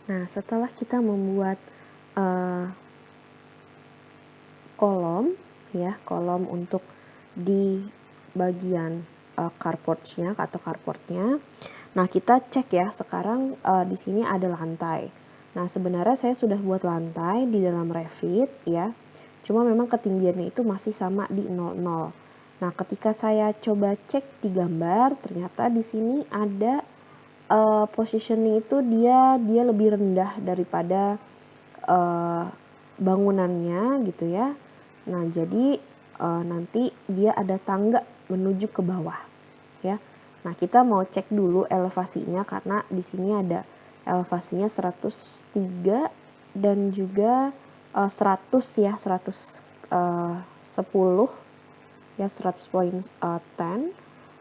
Nah, setelah kita membuat kolom untuk di bagian carportnya atau carportnya. Nah, kita cek ya sekarang di sini ada lantai. Nah, sebenarnya saya sudah buat lantai di dalam Revit ya. Cuma memang ketinggiannya itu masih sama di 00. Nah, ketika saya coba cek di gambar, ternyata di sini ada positioning itu dia lebih rendah daripada bangunannya gitu ya. Nah, jadi nanti dia ada tangga menuju ke bawah ya. Nah, kita mau cek dulu elevasinya karena di sini ada elevasinya 103 dan juga 100 ya, 110 ya, 100.10.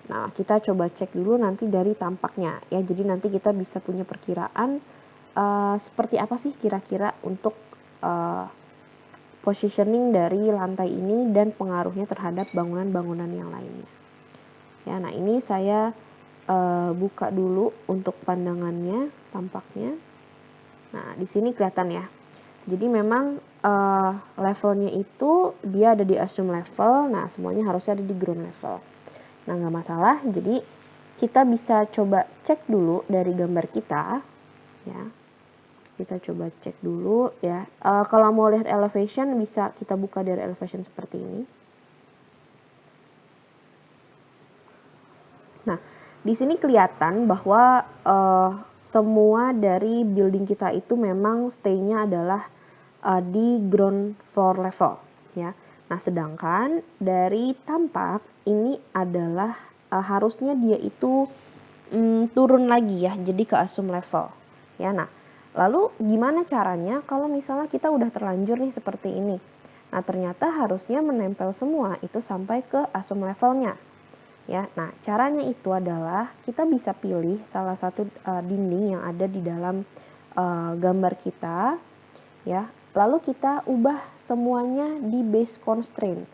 Nah, kita coba cek dulu nanti dari tampaknya ya. Jadi nanti kita bisa punya perkiraan seperti apa sih kira-kira untuk positioning dari lantai ini dan pengaruhnya terhadap bangunan-bangunan yang lainnya. Ya, nah ini saya buka dulu untuk pandangannya, tampaknya. Nah, di sini kelihatan ya. Jadi memang levelnya itu dia ada di assume level. Nah, semuanya harusnya ada di ground level. Nah, nggak masalah. Jadi kita bisa coba cek dulu dari gambar kita, ya. Kita coba cek dulu ya. Kalau mau lihat elevation bisa kita buka dari elevation seperti ini. Nah, di sini kelihatan bahwa semua dari building kita itu memang stay-nya adalah di ground floor level ya. Nah, sedangkan dari tampak ini adalah harusnya dia itu turun lagi ya, jadi ke assume level ya. Nah, lalu gimana caranya kalau misalnya kita udah terlanjur nih seperti ini? Nah, ternyata harusnya menempel semua itu sampai ke assume levelnya ya. Nah, caranya itu adalah kita bisa pilih salah satu dinding yang ada di dalam gambar kita ya. Lalu kita ubah semuanya di base constraint.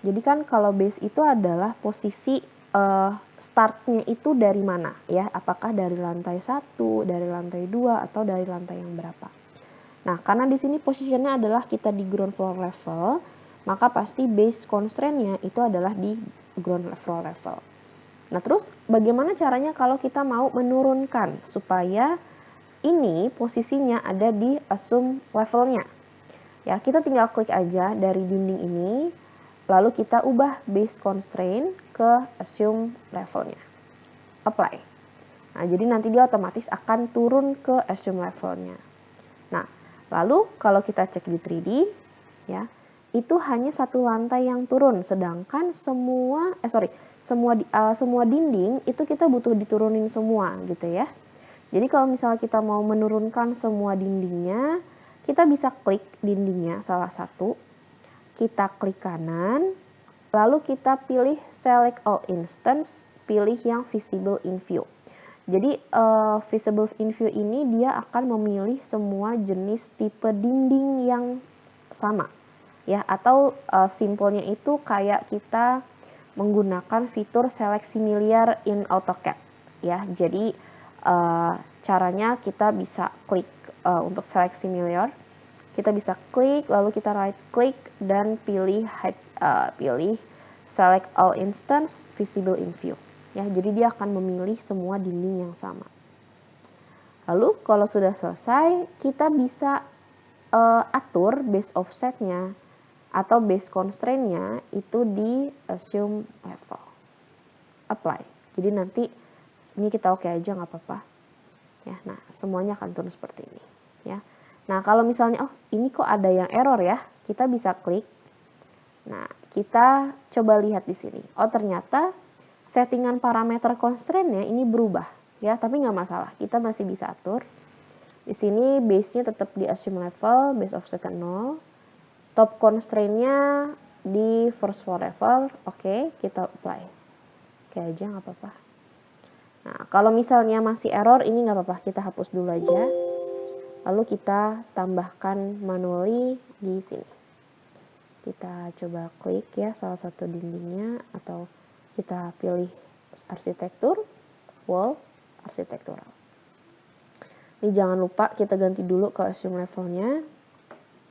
Jadi kan kalau base itu adalah posisi startnya itu dari mana ya? Apakah dari lantai 1, dari lantai 2 atau dari lantai yang berapa? Nah, karena di sini posisinya adalah kita di ground floor level, maka pasti base constraint-nya itu adalah di ground floor level. Nah, terus bagaimana caranya kalau kita mau menurunkan supaya ini posisinya ada di assume levelnya? Ya, kita tinggal klik aja dari dinding ini, lalu kita ubah base constraint ke assume levelnya. Apply. Nah, jadi nanti dia otomatis akan turun ke assume levelnya. Nah, lalu kalau kita cek di 3D, ya, itu hanya satu lantai yang turun, sedangkan semua dinding itu kita butuh diturunin semua gitu ya. Jadi kalau misalnya kita mau menurunkan semua dindingnya, kita bisa klik dindingnya salah satu, kita klik kanan, lalu kita pilih select all instance, pilih yang visible in view. Jadi visible in view ini dia akan memilih semua jenis tipe dinding yang sama ya, atau simpelnya itu kayak kita menggunakan fitur select similar in AutoCAD ya. Jadi caranya kita bisa klik untuk select similar, kita bisa klik lalu kita right click dan pilih select all instance visible in view ya. Jadi dia akan memilih semua dinding yang sama. Lalu kalau sudah selesai, kita bisa atur base offsetnya atau base constraint-nya itu di assume level. Apply. Jadi nanti ini kita oke aja nggak apa-apa. Ya, nah semuanya akan turun seperti ini. Ya. Nah kalau misalnya ini kok ada yang error ya, kita bisa klik. Nah kita coba lihat di sini. Oh ternyata settingan parameter constraint-nya ini berubah ya, tapi nggak masalah, kita masih bisa atur. Di sini base-nya tetap di assume level, base offset 0. Top constraint-nya di first floor level, oke, kita apply. Oke aja nggak apa-apa. Nah, kalau misalnya masih error, ini nggak apa-apa, kita hapus dulu aja. Lalu kita tambahkan manually di sini. Kita coba klik ya salah satu dindingnya, atau kita pilih arsitektur, wall, arsitektural. Ini jangan lupa kita ganti dulu ke assume levelnya,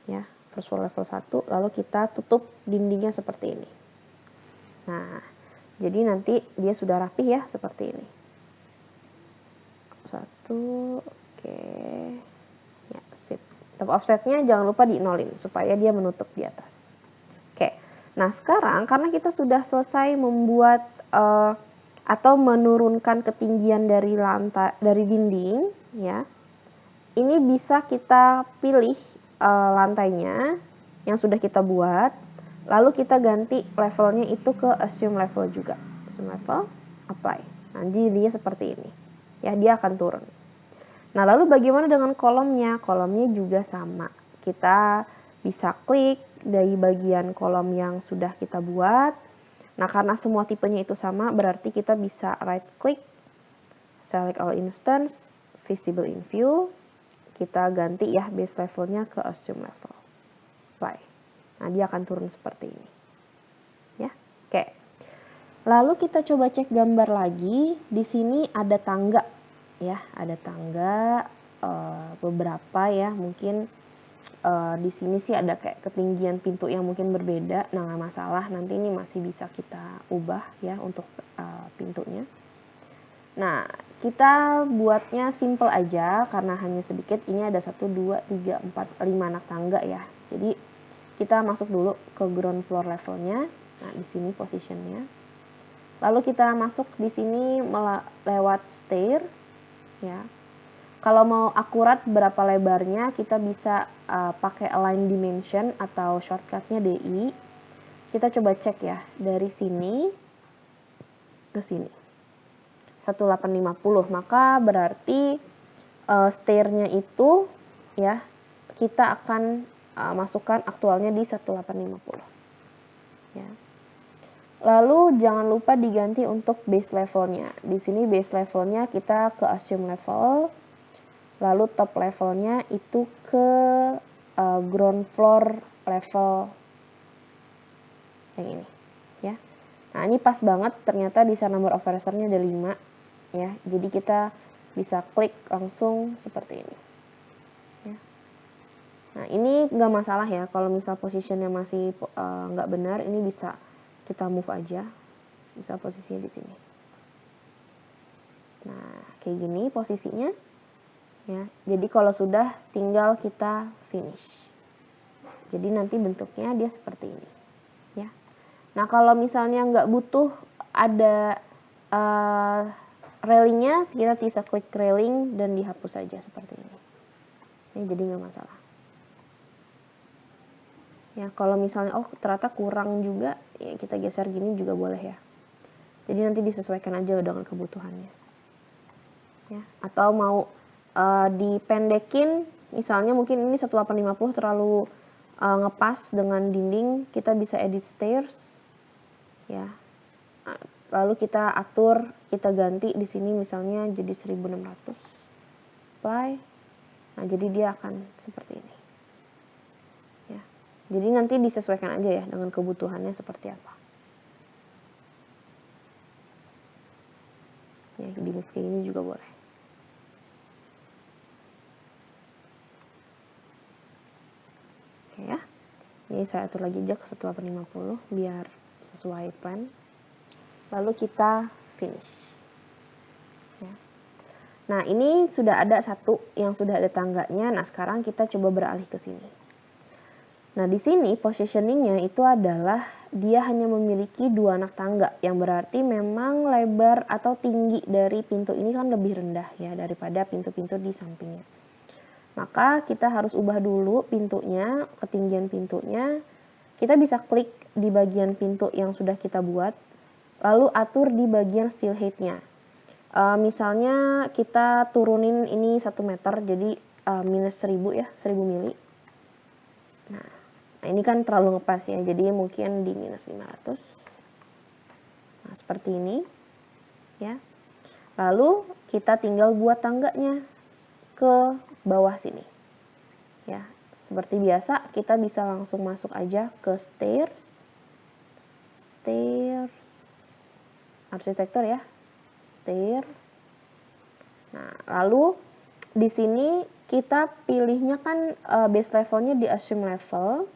ya, first floor level 1, lalu kita tutup dindingnya seperti ini. Nah, jadi nanti dia sudah rapih ya, seperti ini. 1, oke, ya, sip. Top offsetnya jangan lupa di nolin, supaya dia menutup di atas. Oke, nah sekarang karena kita sudah selesai membuat atau menurunkan ketinggian dari lantai, dari dinding, ya. Ini bisa kita pilih lantainya yang sudah kita buat, lalu kita ganti levelnya itu ke assume level juga. Assume level, apply. Nanti dia seperti ini. Ya, dia akan turun. Nah, lalu bagaimana dengan kolomnya? Kolomnya juga sama. Kita bisa klik dari bagian kolom yang sudah kita buat. Nah, karena semua tipenya itu sama, berarti kita bisa right click, select all instance, visible in view. Kita ganti ya base levelnya ke assume level. Apply. Nah, dia akan turun seperti ini. Ya. Oke. Lalu kita coba cek gambar lagi. Di sini ada tangga ya, ada tangga beberapa ya, mungkin di sini sih ada kayak ketinggian pintu yang mungkin berbeda. Nah, nggak masalah, nanti ini masih bisa kita ubah ya untuk pintunya. Nah, kita buatnya simple aja karena hanya sedikit. Ini ada 1, 2, 3, 4, 5 anak tangga ya. Jadi kita masuk dulu ke ground floor levelnya. Nah, di sini positionnya. Lalu kita masuk di sini lewat stair ya. Kalau mau akurat berapa lebarnya, kita bisa pakai align dimension atau shortcutnya DI. Kita coba cek ya dari sini ke sini. 1850, maka berarti stairnya itu ya kita akan masukkan aktualnya di 1850 ya. Lalu jangan lupa diganti untuk base levelnya. Di sini base levelnya kita ke assume level, lalu top levelnya itu ke ground floor level yang ini ya. Nah, ini pas banget, ternyata di number of erasernya ada 5 ya, jadi kita bisa klik langsung seperti ini ya. Nah, ini nggak masalah ya, kalau misal positionnya masih nggak benar, ini bisa kita move aja, bisa posisinya di sini. Nah, kayak gini posisinya ya, jadi kalau sudah tinggal kita finish, jadi nanti bentuknya dia seperti ini ya. Nah, kalau misalnya nggak butuh ada railingnya, kita bisa klik railing dan dihapus saja seperti ini. Ya, jadi nggak masalah. Ya, kalau misalnya ternyata kurang juga, ya kita geser gini juga boleh ya. Jadi nanti disesuaikan aja dengan kebutuhannya. Ya, atau mau dipendekin, misalnya mungkin ini 1850 terlalu ngepas dengan dinding, kita bisa edit stairs. Ya. Lalu kita atur, kita ganti di sini misalnya jadi 1600. Apply. Nah, jadi dia akan seperti ini. Ya. Jadi nanti disesuaikan aja ya dengan kebutuhannya seperti apa. Ya, di move kayak ini juga boleh. Oke ya. Ini saya atur lagi aja ke 1850 biar sesuai plan. Lalu kita finish. Ya. Nah, ini sudah ada satu yang sudah ada tangganya. Nah, sekarang kita coba beralih ke sini. Nah, di sini positioningnya itu adalah dia hanya memiliki 2 anak tangga, yang berarti memang lebar atau tinggi dari pintu ini kan lebih rendah ya daripada pintu-pintu di sampingnya. Maka kita harus ubah dulu pintunya, ketinggian pintunya. Kita bisa klik di bagian pintu yang sudah kita buat, lalu atur di bagian seal height-nya. Misalnya kita turunin ini 1 meter, jadi minus 1000 ya, 1000 mili. Nah, ini kan terlalu ngepas ya, jadi mungkin di minus 500. Nah, seperti ini ya. Lalu kita tinggal buat tangganya ke bawah sini ya. Seperti biasa, kita bisa langsung masuk aja ke stairs, arsitektur ya, stair. Nah, lalu di sini kita pilihnya kan base levelnya di assume level.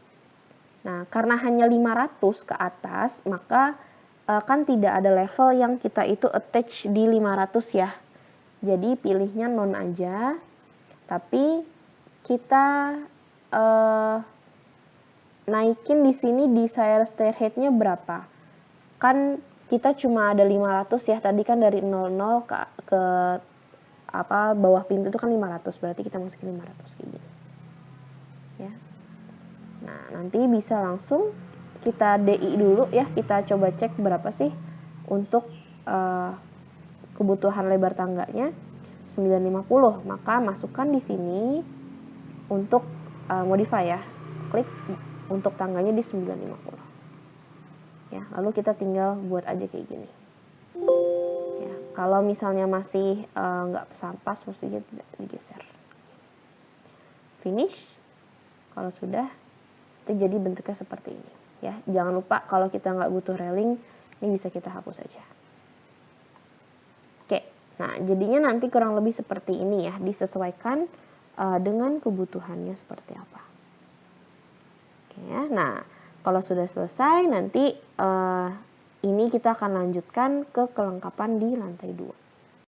Nah, karena hanya 500 ke atas, maka kan tidak ada level yang kita itu attach di 500 ya. Jadi pilihnya non aja. Tapi kita naikin di sini desire stair height-nya berapa? Kan kita cuma ada 500 ya. Tadi kan dari 00 ke bawah pintu itu kan 500, berarti kita masukin 500 kayak gini. Ya. Nah, nanti bisa langsung kita DI dulu ya, kita coba cek berapa sih untuk kebutuhan lebar tangganya 950. Maka masukkan di sini untuk modify ya. Klik untuk tangganya di 950. Ya, lalu kita tinggal buat aja kayak gini. Ya, kalau misalnya masih nggak pas, mestinya tidak digeser. Finish. Kalau sudah, itu jadi bentuknya seperti ini. Ya, jangan lupa kalau kita nggak butuh railing, ini bisa kita hapus saja. Oke, nah jadinya nanti kurang lebih seperti ini ya, disesuaikan dengan kebutuhannya seperti apa. Oke ya, nah kalau sudah selesai nanti ini kita akan lanjutkan ke kelengkapan di lantai 2.